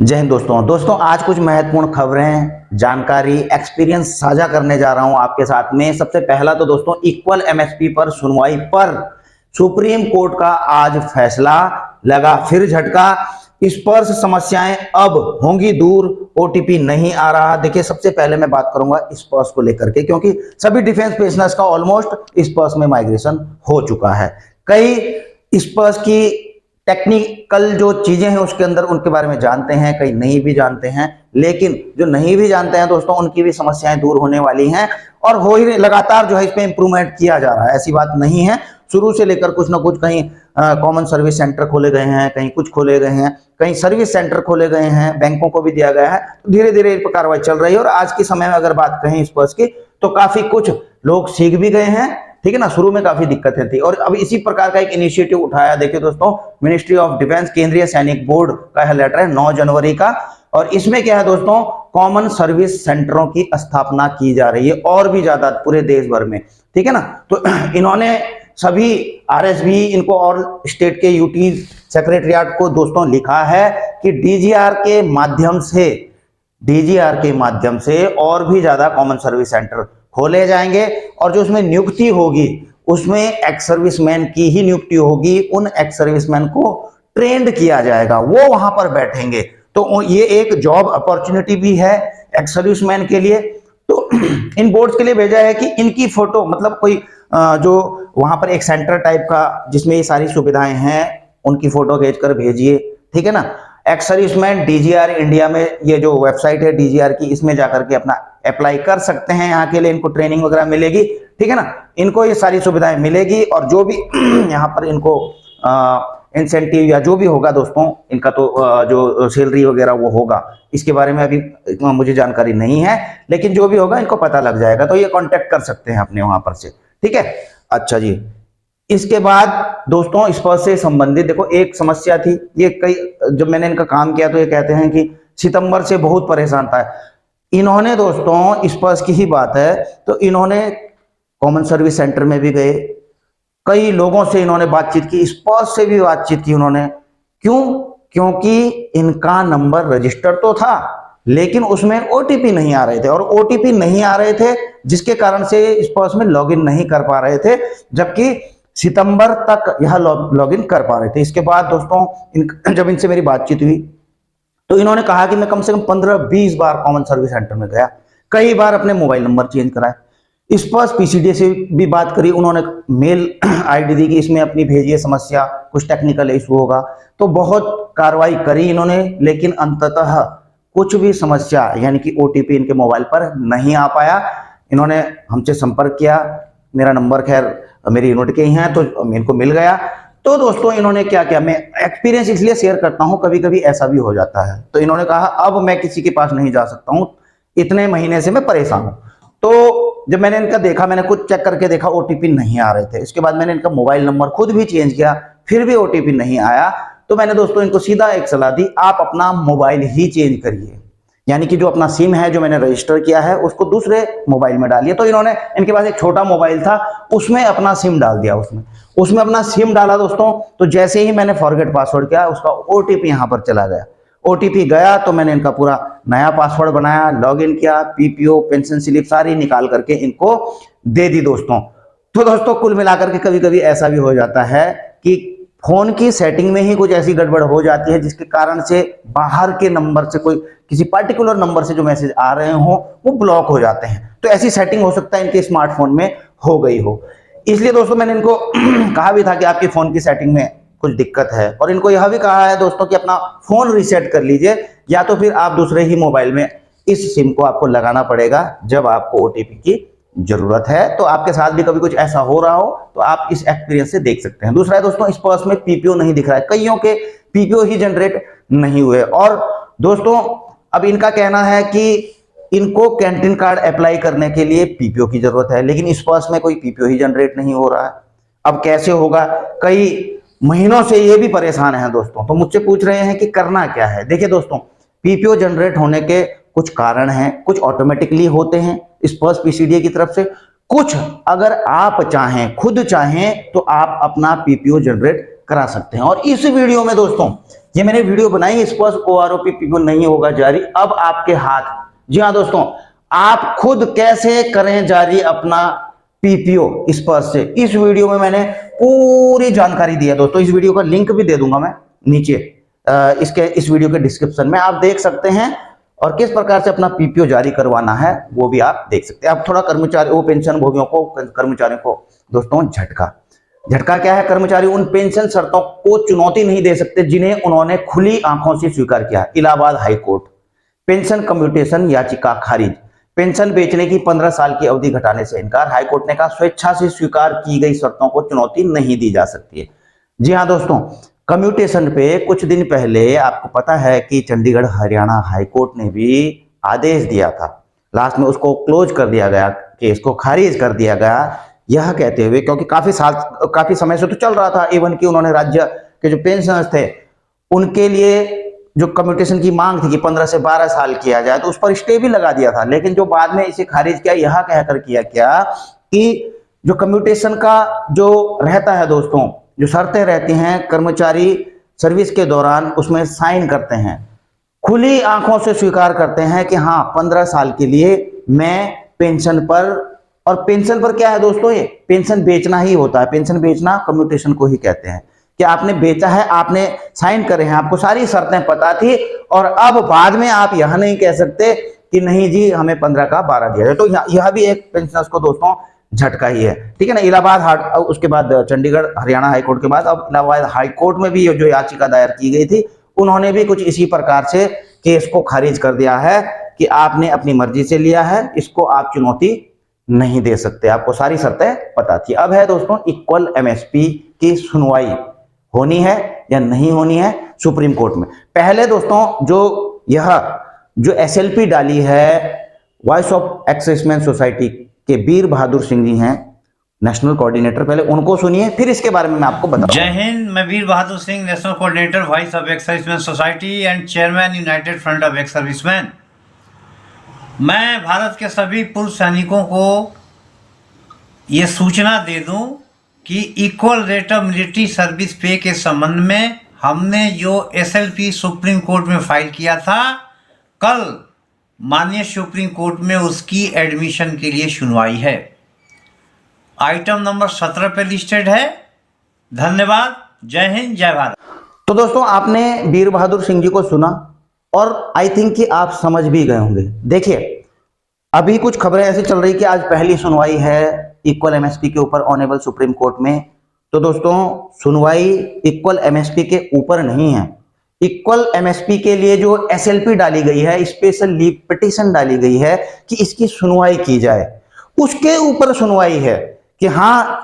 जय हिंद दोस्तों आज कुछ महत्वपूर्ण खबरें, जानकारी, एक्सपीरियंस साझा करने जा रहा हूं आपके साथ में। सबसे पहला तो दोस्तों इक्वल एमएसपी पर सुनवाई पर सुप्रीम कोर्ट का आज फैसला, लगा फिर झटका। स्पर्श समस्याएं अब होंगी दूर, ओटीपी नहीं आ रहा। देखिए, सबसे पहले मैं बात करूंगा स्पर्श को लेकर के, क्योंकि सभी डिफेंस पेशनर्स का ऑलमोस्ट स्पर्श में माइग्रेशन हो चुका है। कई स्पर्श की टेक्निकल जो चीजें हैं उसके अंदर उनके बारे में जानते हैं, कई नहीं भी जानते हैं, लेकिन जो नहीं भी जानते हैं दोस्तों उनकी भी समस्याएं दूर होने वाली हैं और हो ही लगातार जो है इस पे इंप्रूवमेंट किया जा रहा है। ऐसी बात नहीं है, शुरू से लेकर कुछ ना कुछ, कहीं कॉमन सर्विस सेंटर खोले गए हैं, कहीं कुछ खोले गए हैं, कहीं सर्विस सेंटर खोले गए हैं, बैंकों को भी दिया गया है। धीरे धीरे इस पर कार्रवाई चल रही है और आज के समय में अगर बात करें स्पर्श की तो काफी कुछ लोग सीख भी गए हैं, ठीक है ना। शुरू में काफी दिक्कतें थी और अब इसी प्रकार का एक इनिशिएटिव उठाया। देखिए दोस्तों, मिनिस्ट्री ऑफ डिफेंस, केंद्रीय सैनिक बोर्ड का यह लेटर है 9 जनवरी का, और इसमें क्या है दोस्तों, कॉमन सर्विस सेंटरों की स्थापना की जा रही है और भी ज्यादा पूरे देश भर में, ठीक है ना। तो इन्होंने सभी आरएसबी इनको और स्टेट के यूटी सेक्रेटरिएट को दोस्तों लिखा है कि डीजीआर के माध्यम से और भी ज्यादा कॉमन सर्विस सेंटर खोले जाएंगे और जो उसमें नियुक्ति होगी उसमें एक्स सर्विसमैन की ही नियुक्ति होगी। उन एक्स सर्विसमैन को ट्रेंड किया जाएगा, वो वहां पर बैठेंगे। तो ये एक जॉब अपॉर्चुनिटी भी है एक्स सर्विसमैन के लिए। तो इन बोर्ड्स के लिए भेजा है कि इनकी फोटो, मतलब कोई जो वहां पर एक सेंटर टाइप का जिसमें ये सारी सुविधाएं हैं, उनकी फोटो खींचकर भेजिए, ठीक है ना। एक्स सर्विसमैन डीजीआर इंडिया में, ये जो वेबसाइट है डीजीआर की, इसमें जाकर के अपना अप्लाई कर सकते हैं। यहाँ के लिए इनको ट्रेनिंग वगैरह मिलेगी, ठीक है ना। इनको ये सारी सुविधाएं मिलेगी और जो भी यहाँ पर इनको इंसेंटिव या जो भी होगा दोस्तों, इनका तो जो सैलरी वगैरह वो होगा, इसके बारे में अभी मुझे जानकारी नहीं है, लेकिन जो भी होगा इनको पता लग जाएगा। तो ये कांटेक्ट कर सकते हैं अपने वहां पर से, ठीक है। अच्छा जी, इसके बाद दोस्तों स्पर्श से संबंधित देखो एक समस्या थी। ये कई, जब मैंने इनका काम किया तो ये कहते हैं कि सितंबर से बहुत परेशान था। इन्होंने दोस्तों, स्पर्श की ही बात है, तो इन्होंने कॉमन सर्विस सेंटर में भी गए, कई लोगों से इन्होंने बातचीत की, स्पर्श से भी बातचीत की उन्होंने। क्यों? क्योंकि इनका नंबर रजिस्टर तो था लेकिन उसमें ओटीपी नहीं आ रहे थे, और ओटीपी नहीं आ रहे थे जिसके कारण से स्पर्श में लॉगिन नहीं कर पा रहे थे, जबकि सितंबर तक यह लॉगिन कर पा रहे थे। इसके बाद दोस्तों जब इनसे मेरी बातचीत हुई तो इन्होंने कहा कि मैं कम से कम 15-20 बार कॉमन सर्विस सेंटर में गया, कई बार अपने मोबाइल नंबर चेंज कराए। स्पर्श पीसीडी से भी बात करी, उन्होंने मेल आईडी दी कि इसमें अपनी भेजिए समस्या, कुछ टेक्निकल इशू होगा। तो बहुत कार्रवाई करी इन्होंने, लेकिन अंततः कुछ भी समस्या यानी कि ओटीपी इनके मोबाइल पर नहीं आ पाया। इन्होंने हमसे संपर्क किया, मेरा नंबर खैर मेरी यूनिट के ही है तो इनको मिल गया। तो दोस्तों इन्होंने क्या किया, मैं एक्सपीरियंस इसलिए शेयर करता हूं, कभी कभी ऐसा भी हो जाता है। तो इन्होंने कहा अब मैं किसी के पास नहीं जा सकता हूं, इतने महीने से मैं परेशान हूं। तो जब मैंने इनका देखा, मैंने खुद चेक करके देखा, ओटीपी नहीं आ रहे थे। इसके बाद मैंने इनका मोबाइल नंबर खुद भी चेंज किया, फिर भी ओटीपी नहीं आया। तो मैंने दोस्तों इनको सीधा एक सलाह दी, आप अपना मोबाइल ही चेंज करिए, यानी कि जो अपना सिम है जो मैंने रजिस्टर किया है उसको दूसरे मोबाइल में डालिए। तो इन्होंने, इनके पास एक छोटा मोबाइल था, उसमें अपना सिम डाल दिया। उसमें अपना सिम डाला दोस्तों, तो जैसे ही मैंने फॉरगेट पासवर्ड किया, उसका ओटीपी यहां पर चला गया। ओटीपी गया तो मैंने इनका पूरा नया पासवर्ड बनाया, लॉगिन किया, पीपीओ, पेंशन स्लिप सारी निकाल करके इनको दे दी दोस्तों। तो दोस्तों कुल मिलाकर के कभी कभी ऐसा भी हो जाता है कि फोन की सेटिंग में ही कुछ ऐसी गड़बड़ हो जाती है जिसके कारण से बाहर के नंबर से, कोई किसी पर्टिकुलर नंबर से जो मैसेज आ रहे हो वो ब्लॉक हो जाते हैं। तो ऐसी सेटिंग हो सकता है इनके स्मार्टफोन में हो गई हो। इसलिए दोस्तों मैंने इनको कहा भी था कि आपकी फोन की सेटिंग में कुछ दिक्कत है, और इनको यह भी कहा है दोस्तों कि अपना फोन रीसेट कर लीजिए, या तो फिर आप दूसरे ही मोबाइल में इस सिम को आपको लगाना पड़ेगा जब आपको ओटीपी की जरूरत है। तो आपके साथ भी कभी कुछ ऐसा हो रहा हो तो आप इस एक्सपीरियंस से देख सकते हैं। दूसरा है दोस्तों, स्पर्श में पीपीओ नहीं दिख रहा है, कईयों के पीपीओ ही जनरेट नहीं हुए। और दोस्तों अब इनका कहना है कि इनको कैंटीन कार्ड अप्लाई करने के लिए पीपीओ की जरूरत है, लेकिन स्पर्श में कोई पीपीओ ही जनरेट नहीं हो रहा है। अब कैसे होगा, कई महीनों से ये भी परेशान है दोस्तों। तो मुझसे पूछ रहे हैं कि करना क्या है। देखिए दोस्तों, पीपीओ जनरेट होने के कुछ कारण हैं, कुछ ऑटोमेटिकली होते हैं स्पर्श पीसीडीए की तरफ से, कुछ अगर आप चाहें, खुद चाहें तो आप अपना पीपीओ जनरेट करा सकते हैं। और इस वीडियो में दोस्तों ये मैंने वीडियो बनाई, इस पर OROP PPO नहीं होगा जारी, अब आपके हाथ। जी हाँ दोस्तों, आप खुद कैसे करें जारी अपना PPO इस पर से, इस वीडियो में मैंने पूरी जानकारी दी है दोस्तों। इस वीडियो का लिंक भी दे दूंगा मैं नीचे इस वीडियो के डिस्क्रिप्शन में, आप देख सकते हैं। और किस प्रकार से अपना PPO जारी करवाना है वो भी आप देख सकते हैं। अब थोड़ा पेंशन भोगियों को, कर्मचारियों को दोस्तों झटका क्या है, कर्मचारी उन पेंशन शर्तों को चुनौती नहीं दे सकते जिन्हें उन्होंने खुली आंखों से स्वीकार किया। इलाहाबाद हाईकोर्ट, पेंशन कम्यूटेशन याचिका खारिज, पेंशन बेचने की 15 साल की अवधि घटाने से इनकार। हाईकोर्ट ने कहा स्वेच्छा से स्वीकार की गई शर्तों को चुनौती नहीं दी जा सकती है। जी हाँ दोस्तों, कम्यूटेशन पे कुछ दिन पहले आपको पता है कि चंडीगढ़ हरियाणा हाईकोर्ट ने भी आदेश दिया था, लास्ट में उसको क्लोज कर दिया गया, केस को खारिज कर दिया गया, यह कहते हुए, क्योंकि काफी समय से तो चल रहा था, इवन कि उन्होंने राज्य के जो पेंशनर्स थे उनके लिए जो कम्यूटेशन की मांग थी कि 15 से 12 साल किया जाए, तो उस पर स्टे भी लगा दिया था। लेकिन जो बाद में इसे खारिज किया, यह कहकर किया क्या कि जो कम्यूटेशन का जो रहता है दोस्तों, जो शर्तें रहती हैं, कर्मचारी सर्विस के दौरान उसमें साइन करते हैं, खुली आंखों से स्वीकार करते हैं कि हाँ 15 साल के लिए मैं पेंशन पर। और पेंशन पर क्या है दोस्तों, ये पेंशन बेचना ही होता है, पेंशन बेचना कम्यूटेशन को ही कहते हैं कि आपने बेचा है, आपने साइन करे हैं, आपको सारी शर्तें पता थी, और अब बाद में आप यह नहीं कह सकते कि नहीं जी हमें 15 का 12 दिया है। तो यह भी एक पेंशनर्स को दोस्तों झटका ही है, ठीक है ना। इलाहाबाद, उसके बाद चंडीगढ़ हरियाणा हाईकोर्ट के बाद अब इलाहाबाद हाईकोर्ट में भी जो याचिका दायर की गई थी, उन्होंने भी कुछ इसी प्रकार से केस को खारिज कर दिया है कि आपने अपनी मर्जी से लिया है, इसको आप चुनौती नहीं दे सकते, आपको सारी शर्तें पता थी। अब है दोस्तों इक्वल MSP की सुनवाई होनी है या नहीं होनी है सुप्रीम कोर्ट में। पहले दोस्तों जो SLP डाली है वॉइस ऑफ एक्साइजमेन सोसाइटी के वीर बहादुर सिंह जी हैं नेशनल कोऑर्डिनेटर, पहले उनको सुनिए, फिर इसके बारे में मैं आपको बताऊंगा। जय हिंद, मैं Veer Bahadur Singh, national coordinator voice of exservicemen society and chairman united front of ex serviceman. मैं भारत के सभी पूर्व सैनिकों को ये सूचना दे दूं कि equal rate of military service पे के संबंध में हमने जो SLP सुप्रीम कोर्ट में फाइल किया था, कल माननीय सुप्रीम कोर्ट में उसकी एडमिशन के लिए सुनवाई है। आइटम नंबर 17 पे लिस्टेड है। धन्यवाद। जय हिंद, जय भारत। तो दोस्तों आपने वीर बहादुर सिंह जी को सुना और आई थिंक कि आप समझ भी गए होंगे। देखिए अभी कुछ खबरें ऐसी चल रही कि आज पहली सुनवाई है इक्वल MSP के ऊपर ऑनरेबल सुप्रीम कोर्ट में। तो दोस्तों सुनवाई इक्वल MSP के ऊपर नहीं है, इक्वल MSP के लिए जो SLP डाली गई है, स्पेशल लीव पिटीशन डाली गई है कि इसकी सुनवाई की जाए, उसके ऊपर सुनवाई है कि हाँ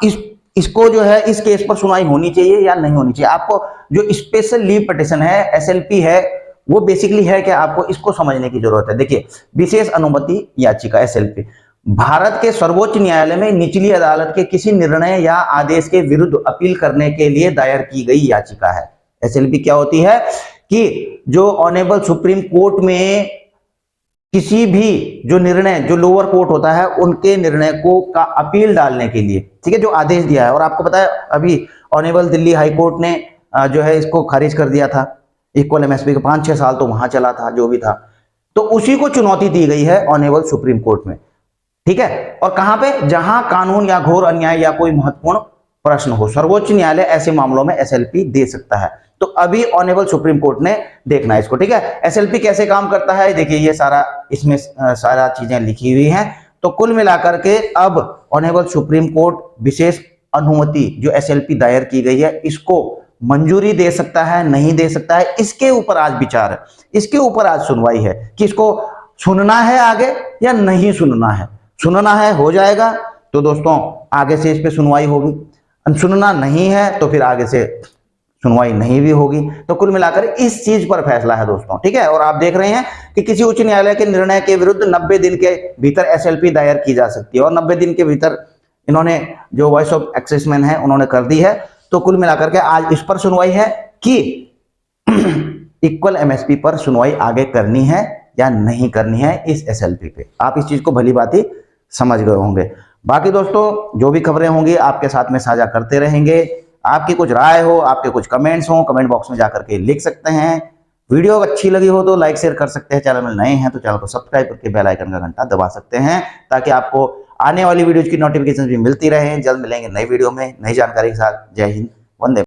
इसको जो है इस केस पर सुनवाई होनी चाहिए या नहीं होनी चाहिए। आपको जो स्पेशल लीव पिटीशन है SLP है, वो बेसिकली है कि आपको इसको समझने की जरूरत है। देखिए विशेष अनुमति याचिका SLP भारत के सर्वोच्च न्यायालय में निचली अदालत के किसी निर्णय या आदेश के विरुद्ध अपील करने के लिए दायर की गई याचिका है। SLP क्या होती है कि जो ऑनरेबल सुप्रीम कोर्ट में किसी भी जो निर्णय, जो लोअर कोर्ट होता है, उनके निर्णय को का अपील डालने के लिए, ठीक है, जो आदेश दिया है। और आपको पता है अभी ऑनरेबल दिल्ली हाई कोर्ट ने जो है इसको खारिज कर दिया था, इक्वल MSP के 5-6 साल तो वहां चला था जो भी था, तो उसी को चुनौती दी गई है ऑनरेबल सुप्रीम कोर्ट में, ठीक है। और कहां पे, जहां कानून या घोर अन्याय या कोई महत्वपूर्ण प्रश्न हो, सर्वोच्च न्यायालय ऐसे मामलों में SLP दे सकता है। तो अभी ऑनरेबल सुप्रीम कोर्ट ने देखना है इसको, ठीक है। SLP कैसे काम करता है, देखिए ये सारा इसमें सारा चीजें लिखी हुई हैं। तो कुल मिलाकर के अब ऑनरेबल सुप्रीम कोर्ट विशेष अनुमति जो SLP दायर की गई है, इसको मंजूरी दे सकता है, नहीं दे सकता है, इसके ऊपर आज विचार है, इसके ऊपर आज सुनवाई है कि इसको सुनना है आगे या नहीं सुनना है। सुनना है हो जाएगा तो दोस्तों आगे से इस पे सुनवाई होगी, सुनना नहीं है तो फिर आगे से सुनवाई नहीं भी होगी। तो कुल मिलाकर इस चीज पर फैसला है दोस्तों, ठीक है। और आप देख रहे हैं कि किसी उच्च न्यायालय के निर्णय के विरुद्ध 90 दिन के भीतर SLP दायर की जा सकती है, और 90 दिन के भीतर इन्होंने जो वॉइस ऑफ एक्साइजमेन है उन्होंने कर दी है। तो कुल मिलाकर के आज इस पर सुनवाई है कि इक्वल MSP पर सुनवाई आगे करनी है या नहीं करनी है इस SLP पे। आप इस चीज को भली भांति समझ गए होंगे। बाकी दोस्तों जो भी खबरें होंगी आपके साथ में साझा करते रहेंगे। आपकी कुछ राय हो, आपके कुछ कमेंट्स हो, कमेंट बॉक्स में जाकर के लिख सकते हैं। वीडियो अच्छी लगी हो तो लाइक शेयर कर सकते हैं। चैनल में नए हैं तो चैनल को सब्सक्राइब करके बेल आइकन का घंटा दबा सकते हैं, ताकि आपको आने वाली वीडियोज की नोटिफिकेशन भी मिलती रहे। जल्द मिलेंगे नई वीडियो में नई जानकारी के साथ। जय हिंद, वंदे।